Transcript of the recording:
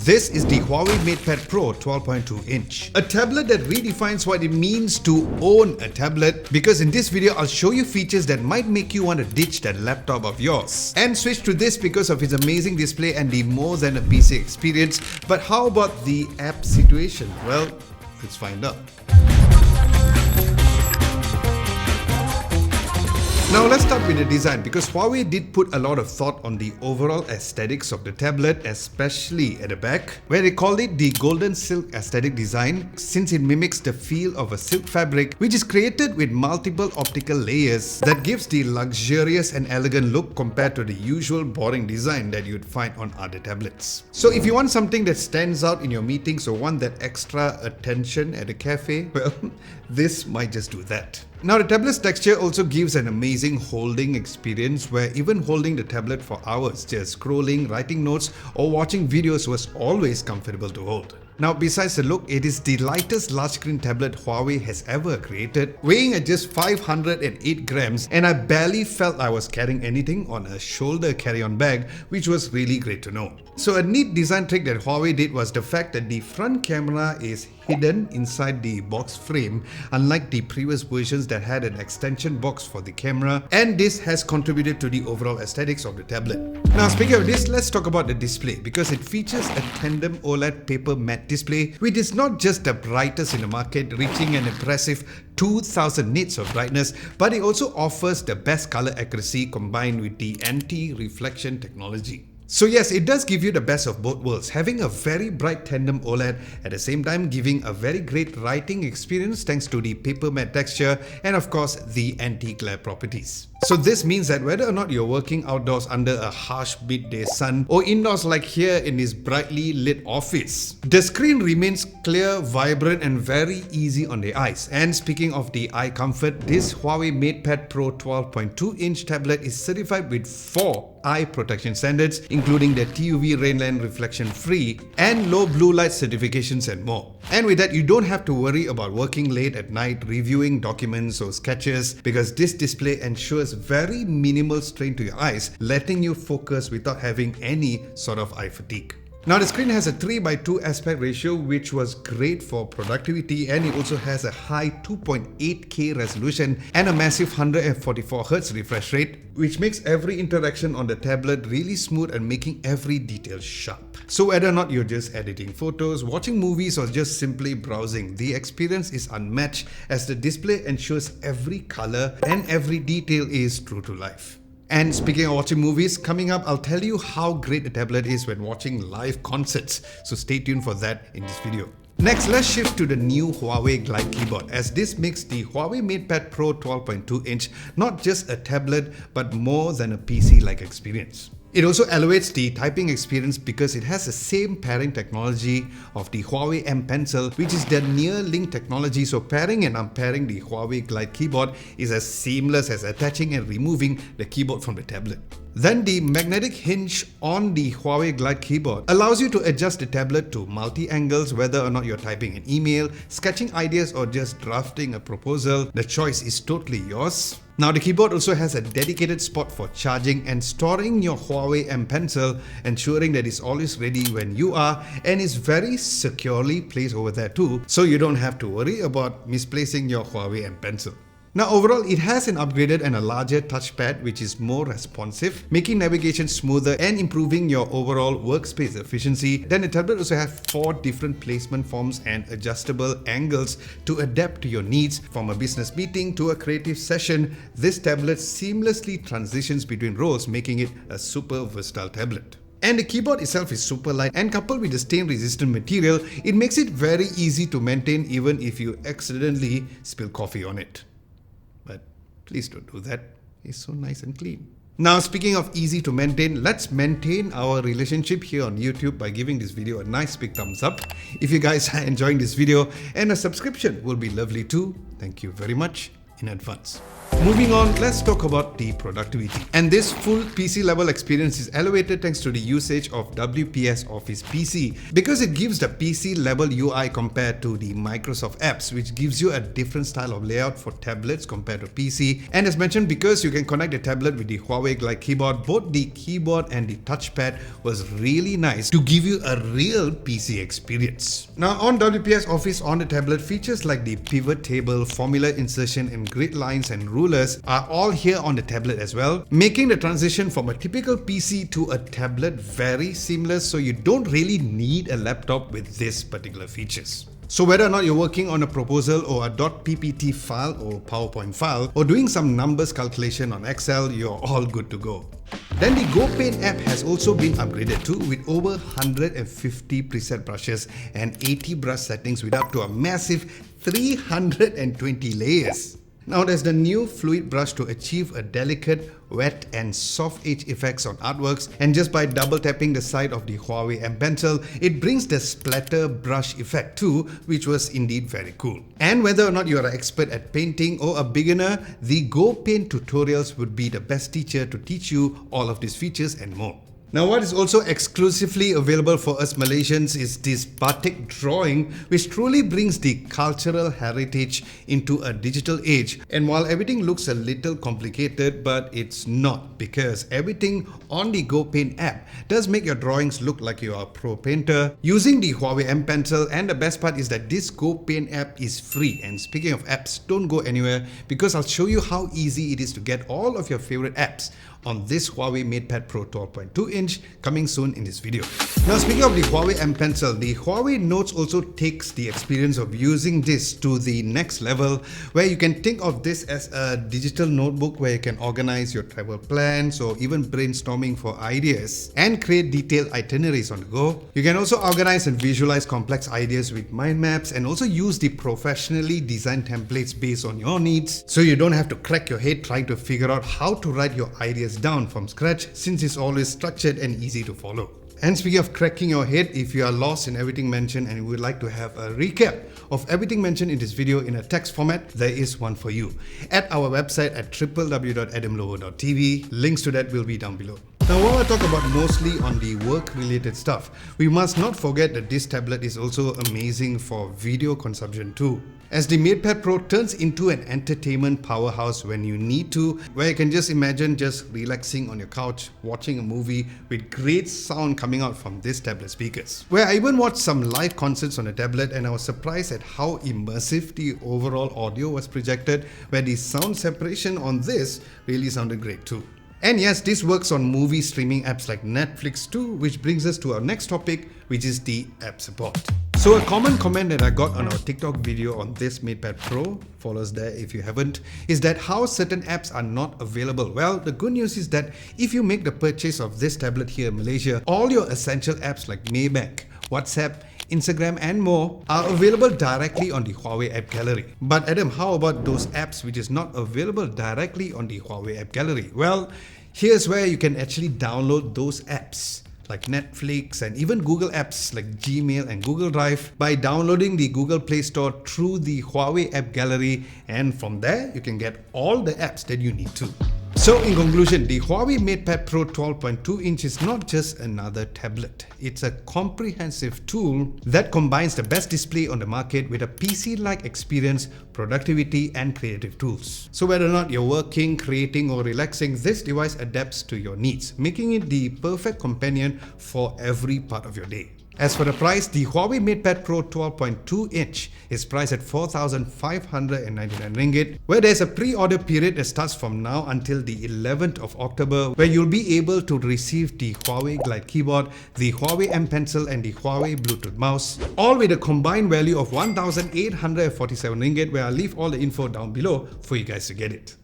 This is the Huawei MatePad Pro 12.2 inch. A tablet that redefines what it means to own a tablet, because in this video I'll show you features that might make you want to ditch that laptop of yours and switch to this because of its amazing display and the more than a PC experience. But how about the app situation? Well, let's find out. Now let's start with the design, because Huawei did put a lot of thought on the overall aesthetics of the tablet, especially at the back, where they called it the golden silk aesthetic design, since it mimics the feel of a silk fabric which is created with multiple optical layers that gives the luxurious and elegant look compared to the usual boring design that you'd find on other tablets. So if you want something that stands out in your meetings or want that extra attention at a cafe, well, this might just do that. Now the tablet's texture also gives an amazing holding experience, where even holding the tablet for hours, just scrolling, writing notes or watching videos was always comfortable to hold. Now besides the look, it is the lightest large screen tablet Huawei has ever created, weighing at just 508 grams, and I barely felt I was carrying anything on a shoulder carry-on bag, which was really great to know. So a neat design trick that Huawei did was the fact that the front camera is hidden inside the box frame, unlike the previous versions that had an extension box for the camera, and this has contributed to the overall aesthetics of the tablet. Now speaking of this, let's talk about the display, because it features a tandem OLED paper matte display, which is not just the brightest in the market, reaching an impressive 2000 nits of brightness, but it also offers the best color accuracy combined with the anti-reflection technology. So yes, it does give you the best of both worlds, having a very bright tandem OLED, at the same time giving a very great writing experience thanks to the paper matte texture and of course the anti-glare properties. So this means that whether or not you're working outdoors under a harsh midday sun or indoors like here in this brightly lit office, the screen remains clear, vibrant and very easy on the eyes. And speaking of the eye comfort, this Huawei MatePad Pro 12.2 inch tablet is certified with 4 eye protection standards, including the TUV Rainland reflection free and low blue light certifications and more. And with that, you don't have to worry about working late at night reviewing documents or sketches, because this display ensures very minimal strain to your eyes, letting you focus without having any sort of eye fatigue. Now the screen has a 3:2 aspect ratio, which was great for productivity, and it also has a high 2.8K resolution and a massive 144Hz refresh rate, which makes every interaction on the tablet really smooth and making every detail sharp. So whether or not you're just editing photos, watching movies or just simply browsing, the experience is unmatched, as the display ensures every color and every detail is true to life. And speaking of watching movies, coming up I'll tell you how great the tablet is when watching live concerts, so stay tuned for that in this video. Next, let's shift to the new Huawei Glide keyboard, as this makes the Huawei MatePad Pro 12.2 inch not just a tablet but more than a PC-like experience. It also elevates the typing experience because it has the same pairing technology of the Huawei M Pencil, which is their near-link technology, so pairing and unpairing the Huawei Glide keyboard is as seamless as attaching and removing the keyboard from the tablet. Then the magnetic hinge on the Huawei Glide keyboard allows you to adjust the tablet to multi-angles, whether or not you're typing an email, sketching ideas or just drafting a proposal. The choice is totally yours. Now the keyboard also has a dedicated spot for charging and storing your Huawei M Pencil, ensuring that it's always ready when you are, and is very securely placed over there too, so you don't have to worry about misplacing your Huawei M Pencil. Now overall, it has an upgraded and a larger touchpad which is more responsive, making navigation smoother and improving your overall workspace efficiency. Then the tablet also has 4 different placement forms and adjustable angles to adapt to your needs. From a business meeting to a creative session, this tablet seamlessly transitions between roles, making it a super versatile tablet. And the keyboard itself is super light, and coupled with the stain-resistant material, it makes it very easy to maintain even if you accidentally spill coffee on it. But please don't do that, it's so nice and clean. Now speaking of easy to maintain, let's maintain our relationship here on YouTube by giving this video a nice big thumbs up if you guys are enjoying this video, and a subscription will be lovely too. Thank you very much in advance. Moving on, let's talk about the productivity. And this full PC level experience is elevated thanks to the usage of WPS Office PC because it gives the PC level UI compared to the Microsoft apps, which gives you a different style of layout for tablets compared to PC. And as mentioned, because you can connect the tablet with the Huawei Glide keyboard, both the keyboard and the touchpad was really nice to give you a real PC experience. Now on WPS Office on the tablet, features like the pivot table, formula insertion and grid lines and rulers are all here on the tablet as well, making the transition from a typical PC to a tablet very seamless, so you don't really need a laptop with these particular features. So whether or not you're working on a proposal or a .ppt file or PowerPoint file or doing some numbers calculation on Excel, you're all good to go. Then the GoPaint app has also been upgraded too, with over 150 preset brushes and 80 brush settings with up to a massive 320 layers. Now there's the new fluid brush to achieve a delicate, wet and soft edge effects on artworks, and just by double tapping the side of the Huawei M Pencil, it brings the splatter brush effect too, which was indeed very cool. And whether or not you are an expert at painting or a beginner, the GoPaint tutorials would be the best teacher to teach you all of these features and more. Now what is also exclusively available for us Malaysians is this batik drawing, which truly brings the cultural heritage into a digital age. And while everything looks a little complicated, but it's not, because everything on the GoPaint app does make your drawings look like you are a pro painter using the Huawei M Pencil. And the best part is that this GoPaint app is free. And speaking of apps, don't go anywhere because I'll show you how easy it is to get all of your favorite apps on this Huawei MatePad Pro 12.2-inch coming soon in this video. Now speaking of the Huawei M Pencil, the Huawei Notes also takes the experience of using this to the next level, where you can think of this as a digital notebook where you can organize your travel plans or even brainstorming for ideas and create detailed itineraries on the go. You can also organize and visualize complex ideas with mind maps and also use the professionally designed templates based on your needs, so you don't have to crack your head trying to figure out how to write your ideas down from scratch, since it's always structured and easy to follow. And speaking of cracking your head, if you are lost in everything mentioned and you would like to have a recap of everything mentioned in this video in a text format, there is one for you at our website at www.adamloho.tv. Links to that will be down below. Now while I talk about mostly on the work related stuff, we must not forget that this tablet is also amazing for video consumption too, as the MatePad Pro turns into an entertainment powerhouse when you need to, where you can just imagine just relaxing on your couch, watching a movie with great sound coming out from this tablet speakers. Where I even watched some live concerts on the tablet and I was surprised at how immersive the overall audio was projected, where the sound separation on this really sounded great too. And yes, this works on movie streaming apps like Netflix too, which brings us to our next topic, which is the app support. So a common comment that I got on our TikTok video on this MatePad Pro, follow us there if you haven't, is that how certain apps are not available. Well, the good news is that if you make the purchase of this tablet here in Malaysia, all your essential apps like Maybank, WhatsApp, Instagram and more are available directly on the Huawei App Gallery. But Adam, how about those apps which is not available directly on the Huawei App Gallery? Well, here's where you can actually download those apps like Netflix and even Google apps like Gmail and Google Drive by downloading the Google Play Store through the Huawei App Gallery, and from there you can get all the apps that you need to. So in conclusion, the Huawei MatePad Pro 12.2-inch is not just another tablet. It's a comprehensive tool that combines the best display on the market with a PC-like experience, productivity and creative tools. So whether or not you're working, creating or relaxing, this device adapts to your needs, making it the perfect companion for every part of your day. As for the price, the Huawei MatePad Pro 12.2-inch is priced at 4,599 ringgit, where there's a pre-order period that starts from now until the 11th of October, where you'll be able to receive the Huawei Glide keyboard, the Huawei M Pencil and the Huawei Bluetooth mouse, all with a combined value of 1,847 ringgit, where I'll leave all the info down below for you guys to get it.